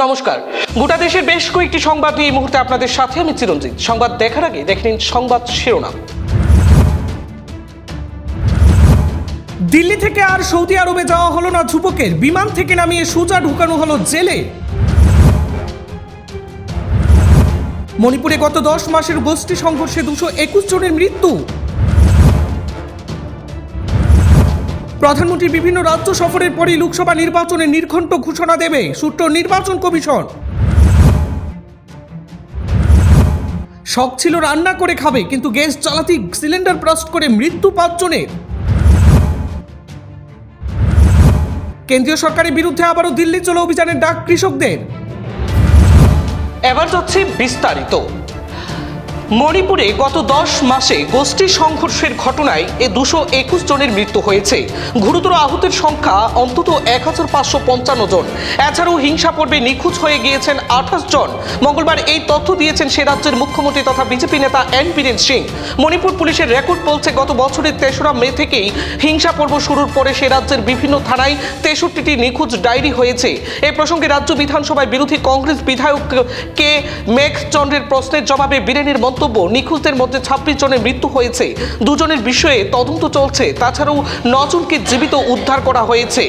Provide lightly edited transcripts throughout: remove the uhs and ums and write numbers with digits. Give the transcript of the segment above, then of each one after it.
নমস্কার। গোটা দেশের বেশ কয়েকটি সংবাদ নিয়ে এই মুহূর্তে আপনাদের সাথে আমি চিরঞ্জিত। সংবাদ দেখার আগে দেখে নিন সংবাদ শিরোনাম। দিল্লি থেকে আর সৌদি আরবে যাওয়া হলো না যুবকের, বিমান থেকে নামিয়ে সোজা ঢুকানো হলো জেলে। মণিপুরে গত 10 মাসের গোষ্ঠী সংঘর্ষে 221 জনের মৃত্যু। প্রধানমন্ত্রী বিভিন্ন রাজ্য সফরের পরই লোকসভা নির্বাচনে নির্ঘণ্ট ঘোষণা দেবে, সূত্র নির্বাচন কমিশন। শখ ছিল রান্না করে খাবে, কিন্তু গ্যাস চালাতেই সিলিন্ডার ব্লাস্ট করে মৃত্যু 5 জনের। কেন্দ্রীয় সরকারের বিরুদ্ধে আবারও দিল্লি চলো অভিযানের ডাক কৃষকদের। এবার যাচ্ছে বিস্তারিত। মণিপুরে গত 10 মাসে গোষ্ঠী সংঘর্ষের ঘটনায় 221 জনের মৃত্যু হয়েছে। গুরুতর আহতের সংখ্যা অন্তত 1555 জন। এছাড়াও হিংসা পর্বে নিখোঁজ হয়ে গিয়েছেন 28 জন। মঙ্গলবার এই তথ্য দিয়েছেন সে রাজ্যের মুখ্যমন্ত্রী তথা বিজেপি নেতা এন বীরেন সিং। মণিপুর পুলিশের রেকর্ড বলছে, গত বছরের 3রা মে থেকেই হিংসা পর্ব শুরুর পরে সে রাজ্যের বিভিন্ন থানায় 63টি নিখোঁজ ডায়েরি হয়েছে। এই প্রসঙ্গে রাজ্য বিধানসভায় বিরোধী কংগ্রেস বিধায়ক কে মেঘচন্দ্রের প্রশ্নের জবাবে বীরেনের মন্তব্য, নিখোঁজদের মধ্যে 26 জনের মৃত্যু হয়েছে, 2 জনের বিষয়ে তদন্ত চলছে। তাছাড়াও 9 জনকে জীবিত উদ্ধার করা হয়েছে।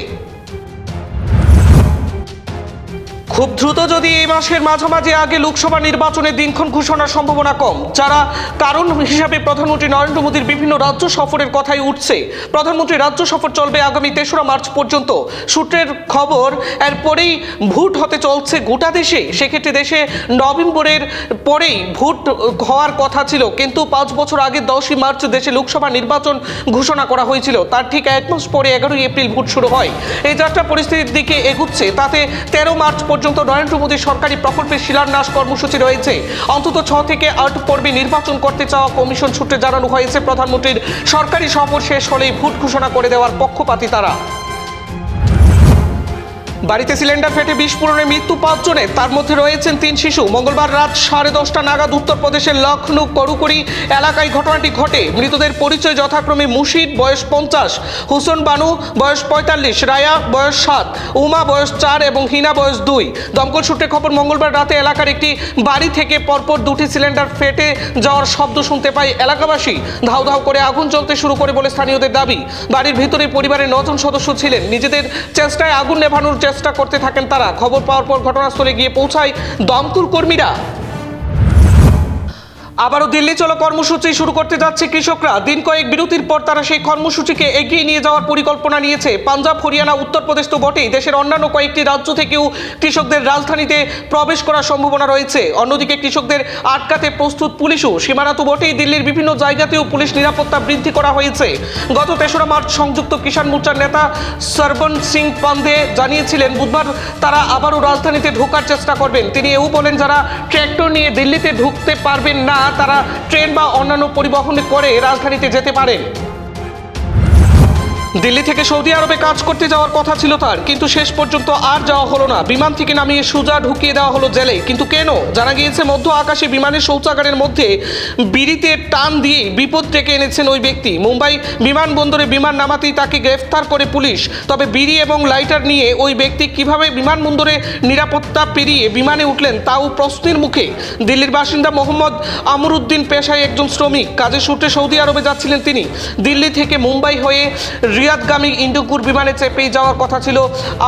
খুব দ্রুত যদি এই মাসের মাঝামাঝি আগে লোকসভা নির্বাচনের দিনক্ষণ ঘোষণার সম্ভাবনা কম, যারা কারণ হিসাবে প্রধানমন্ত্রী নরেন্দ্র মোদীর বিভিন্ন রাজ্য সফরের কথাই উঠছে। প্রধানমন্ত্রী রাজ্য সফর চলবে আগামী 3রা মার্চ পর্যন্ত। সূত্রের খবর, এরপরেই ভোট হতে চলছে গোটা দেশে। সেক্ষেত্রে দেশে নভেম্বরের পরেই ভোট হওয়ার কথা ছিল, কিন্তু 5 বছর আগে 10ই মার্চ দেশে লোকসভা নির্বাচন ঘোষণা করা হয়েছিল। তার ঠিক 1 মাস পরে 11ই এপ্রিল ভোট শুরু হয়। এই যাত্রা পরিস্থিতির দিকে এগুচ্ছে। তাতে 13 মার্চ পর্যন্ত নরেন্দ্র মোদীর সরকারি প্রকল্পের শিলান্যাস কর্মসূচি রয়েছে। অন্তত 6 থেকে 8 পর্বে নির্বাচন করতে চাওয়া কমিশন সূত্রে জানানো হয়েছে। প্রধানমন্ত্রীর সরকারি সফর শেষ হলেই ভোট ঘোষণা করে দেওয়ার পক্ষপাতী তারা। বাড়িতে সিলিন্ডার ফেটে বিস্ফোরণে মৃত্যু 5 জনের, তার মধ্যে রয়েছেন 3 শিশু। মঙ্গলবার রাত 10:30 নাগাদ উত্তরপ্রদেশের লখনৌ করুকরি এলাকায় ঘটনাটি ঘটে। মৃতদের পরিচয় যথাক্রমে মুশিদ বয়স 50, হুসন বানু বয়স 45, রায়া বয়স 7, উমা বয়স 4 এবং হিনা বয়স 2। দমকল সূত্রে খবর, মঙ্গলবার রাতে এলাকার একটি বাড়ি থেকে পরপর 2টি সিলিন্ডার ফেটে যাওয়ার শব্দ শুনতে পায় এলাকাবাসী। ধাউ ধাউ করে আগুন জ্বলতে শুরু করে বলে স্থানীয়দের দাবি। বাড়ির ভিতরে পরিবারের 9 জন সদস্য ছিলেন। নিজেদের চেষ্টায় আগুন নেভানোর চেষ্টা করতে থাকেন তারা। খবর পাওয়ার পর ঘটনাস্থলে গিয়ে পৌঁছায় দমকল কর্মীরা। আবারও দিল্লি চলো কর্মসূচি শুরু করতে যাচ্ছে কৃষকরা। দিন কয়েক বিরতির পর তারা সেই কর্মসূচিকে এগিয়ে নিয়ে যাওয়ার পরিকল্পনা নিয়েছে। পাঞ্জাব, হরিয়ানা, উত্তরপ্রদেশ তো বটেই, দেশের অন্যান্য কয়েকটি রাজ্য থেকেও কৃষকদের রাজধানীতে প্রবেশ করার সম্ভাবনা রয়েছে। অন্যদিকে কৃষকদের আটকাতে প্রস্তুত পুলিশও। সীমানা তো বটেই, দিল্লির বিভিন্ন জায়গাতেও পুলিশ নিরাপত্তা বৃদ্ধি করা হয়েছে। গত 3রা মার্চ সংযুক্ত কিষাণ মোর্চার নেতা সরবন সিং পান্দে জানিয়েছিলেন বুধবার তারা আবারও রাজধানীতে ঢোকার চেষ্টা করবেন। তিনি এও বলেন, যারা ট্র্যাক্টর নিয়ে দিল্লিতে ঢুকতে পারবেন না তারা ট্রেন বা অন্যান্য পরিবহন করে রাজধানীতে যেতে পারেন। দিল্লি থেকে সৌদি আরবে কাজ করতে যাওয়ার কথা ছিল তার, কিন্তু শেষ পর্যন্ত আর যাওয়া হলো না। বিমান থেকে নামিয়ে সোজা ঢুকিয়ে দেওয়া হলো জেলে। কিন্তু কেন? জানা গিয়েছে, মধ্য আকাশে বিমানের শৌচাগারের মধ্যে বিড়িতে টান দিয়ে বিপদ ডেকে এনেছেন ওই ব্যক্তি। মুম্বাই বিমানবন্দরে বিমান নামাতেই তাকে গ্রেফতার করে পুলিশ। তবে বিড়ি এবং লাইটার নিয়ে ওই ব্যক্তি কিভাবে বিমানবন্দরে নিরাপত্তা পেরিয়ে বিমানে উঠলেন তাও প্রশ্নের মুখে। দিল্লির বাসিন্দা মোহাম্মদ আমরুদ্দিন পেশায় একজন শ্রমিক। কাজের সূত্রে সৌদি আরবে যাচ্ছিলেন তিনি। দিল্লি থেকে মুম্বাই হয়ে রিয়াদগামী ইন্ডোকুর বিমানে চেপেই যাওয়ার কথা ছিল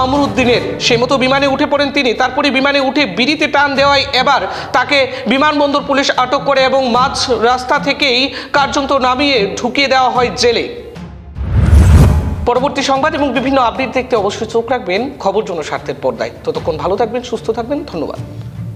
আমরুদ্দিনের। সে মতো বিমানে উঠে পড়েন তিনি। তারপরে বিমানে উঠে বিড়িতে টান দেওয়ায় এবার তাকে বিমানবন্দর পুলিশ আটক করে এবং মাঝ রাস্তা থেকেই কার্যত নামিয়ে ঢুকিয়ে দেওয়া হয় জেলে। পরবর্তী সংবাদ এবং বিভিন্ন আপডেট দেখতে অবশ্যই চোখ রাখবেন খবর জন্য স্বার্থের পর্দায়। ততক্ষণ ভালো থাকবেন, সুস্থ থাকবেন। ধন্যবাদ।